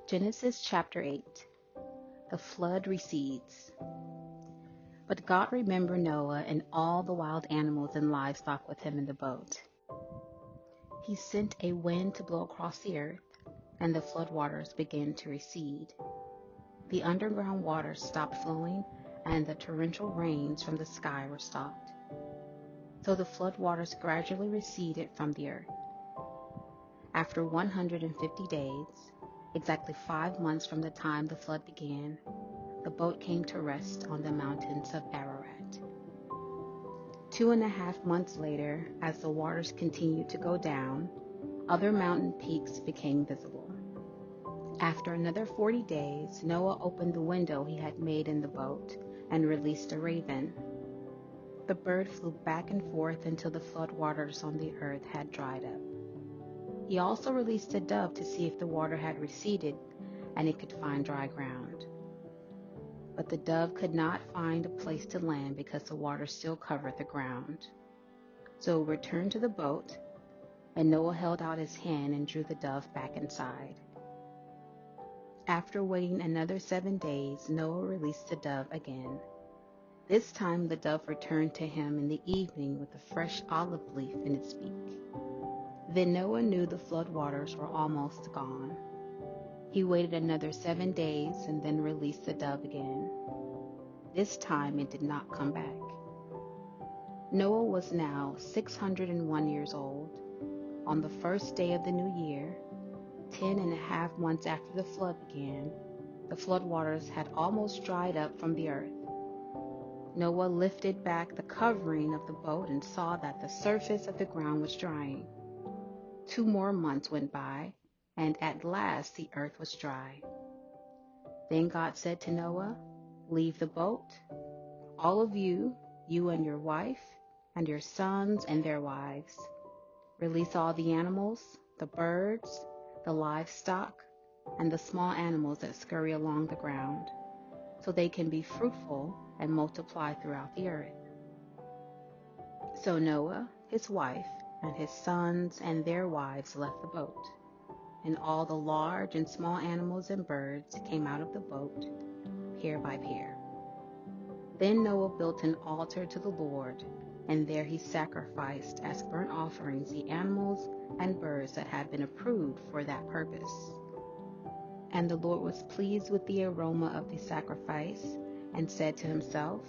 Genesis chapter 8. The flood recedes. But God remembered Noah and all the wild animals and livestock with him in the boat. He sent a wind to blow across the earth, and the flood waters began to recede. The underground waters stopped flowing, and the torrential rains from the sky were stopped. So the flood waters gradually receded from the earth. After 150 days, exactly 5 months from the time the flood began, the boat came to rest on the mountains of Ararat. 2.5 months later, as the waters continued to go down, other mountain peaks became visible. After another 40 days, Noah opened the window he had made in the boat and released a raven. The bird flew back and forth until the flood waters on the earth had dried up. He also released a dove to see if the water had receded and it could find dry ground. But the dove could not find a place to land because the water still covered the ground. So it returned to the boat, and Noah held out his hand and drew the dove back inside. After waiting another 7 days, Noah released the dove again. This time the dove returned to him in the evening with a fresh olive leaf in its beak. Then Noah knew the flood waters were almost gone. He waited another 7 days and then released the dove again. This time it did not come back. Noah was now 601 years old. On the first day of the new year, 10.5 months after the flood began, the flood waters had almost dried up from the earth. Noah lifted back the covering of the boat and saw that the surface of the ground was drying. 2 more months went by, and at last the earth was dry. Then God said to Noah, "Leave the boat, all of you, you and your wife, and your sons and their wives. Release all the animals, the birds, the livestock, and the small animals that scurry along the ground, so they can be fruitful and multiply throughout the earth." So Noah, his wife, and his sons and their wives left the boat, and all the large and small animals and birds came out of the boat, pair by pair. Then Noah built an altar to the Lord, and there he sacrificed as burnt offerings the animals and birds that had been approved for that purpose. And the Lord was pleased with the aroma of the sacrifice, and said to himself,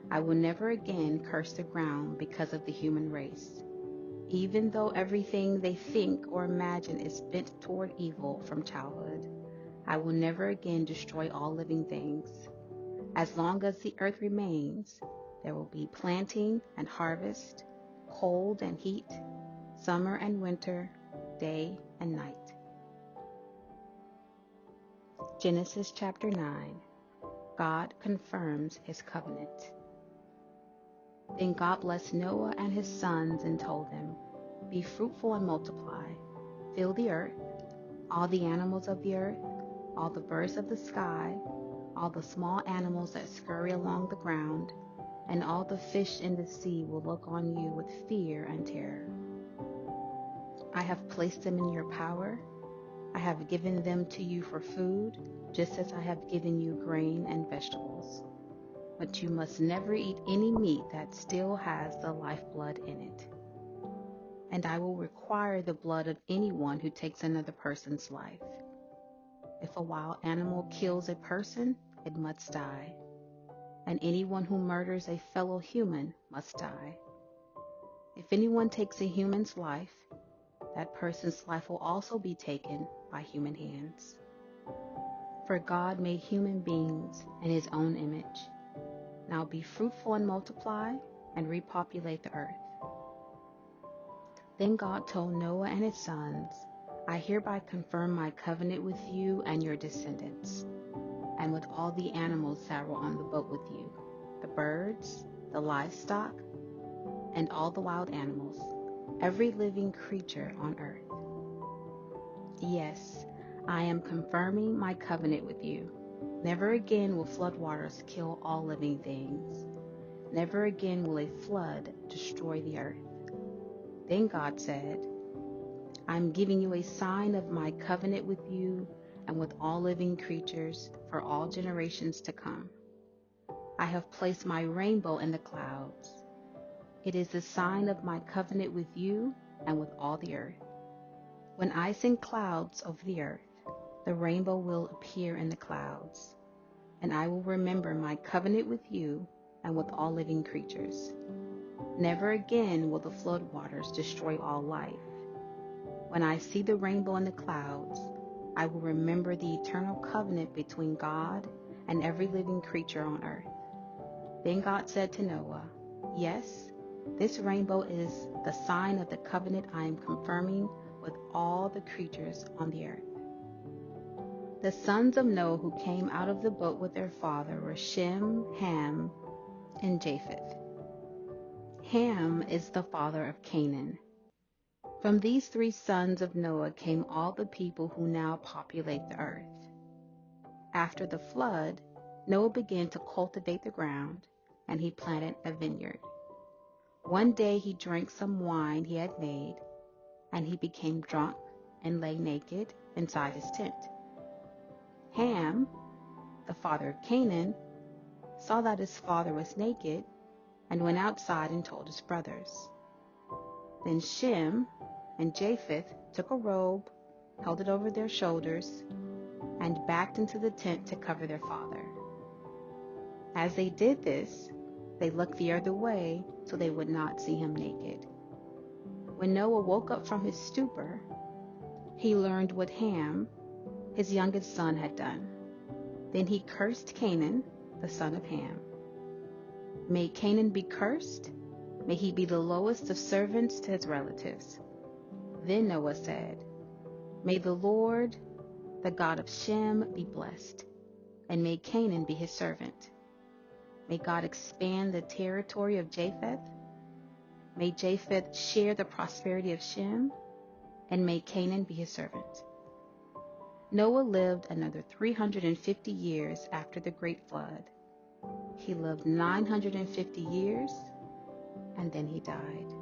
"I will never again curse the ground because of the human race. Even though everything they think or imagine is bent toward evil from childhood, I will never again destroy all living things. As long as the earth remains, there will be planting and harvest, cold and heat, summer and winter, day and night." Genesis chapter 9. God confirms his covenant. Then God blessed Noah and his sons and told them, "Be fruitful and multiply. Fill the earth, all the animals of the earth, all the birds of the sky, all the small animals that scurry along the ground, and all the fish in the sea will look on you with fear and terror. I have placed them in your power. I have given them to you for food, just as I have given you grain and vegetables. But you must never eat any meat that still has the lifeblood in it. And I will require the blood of anyone who takes another person's life. If a wild animal kills a person, it must die. And anyone who murders a fellow human must die. If anyone takes a human's life, that person's life will also be taken by human hands. For God made human beings in his own image. Now be fruitful and multiply and repopulate the earth." Then God told Noah and his sons, "I hereby confirm my covenant with you and your descendants, and with all the animals that were on the boat with you, the birds, the livestock, and all the wild animals, every living creature on earth. Yes, I am confirming my covenant with you. Never again will flood waters kill all living things. Never again will a flood destroy the earth." Then God said, "I'm giving you a sign of my covenant with you and with all living creatures for all generations to come. I have placed my rainbow in the clouds. It is the sign of my covenant with you and with all the earth. When I send clouds over the earth, the rainbow will appear in the clouds, and I will remember my covenant with you and with all living creatures. Never again will the flood waters destroy all life. When I see the rainbow in the clouds, I will remember the eternal covenant between God and every living creature on earth. Then God said to Noah, "Yes, this rainbow is the sign of the covenant I am confirming with all the creatures on the earth." The sons of Noah who came out of the boat with their father were Shem, Ham, and Japheth. Ham is the father of Canaan. From these three sons of Noah came all the people who now populate the earth. After the flood, Noah began to cultivate the ground, and he planted a vineyard. One day he drank some wine he had made, and he became drunk and lay naked inside his tent. Ham, the father of Canaan, saw that his father was naked and went outside and told his brothers. Then Shem and Japheth took a robe, held it over their shoulders, and backed into the tent to cover their father. As they did this, they looked the other way so they would not see him naked. When Noah woke up from his stupor, he learned what Ham, his youngest son, had done. Then he cursed Canaan, the son of Ham. "May Canaan be cursed. May he be the lowest of servants to his relatives." Then Noah said, "May the Lord, the God of Shem, be blessed, and may Canaan be his servant. May God expand the territory of Japheth. May Japheth share the prosperity of Shem, and may Canaan be his servant." Noah lived another 350 years after the great flood. He lived 950 years, and then he died.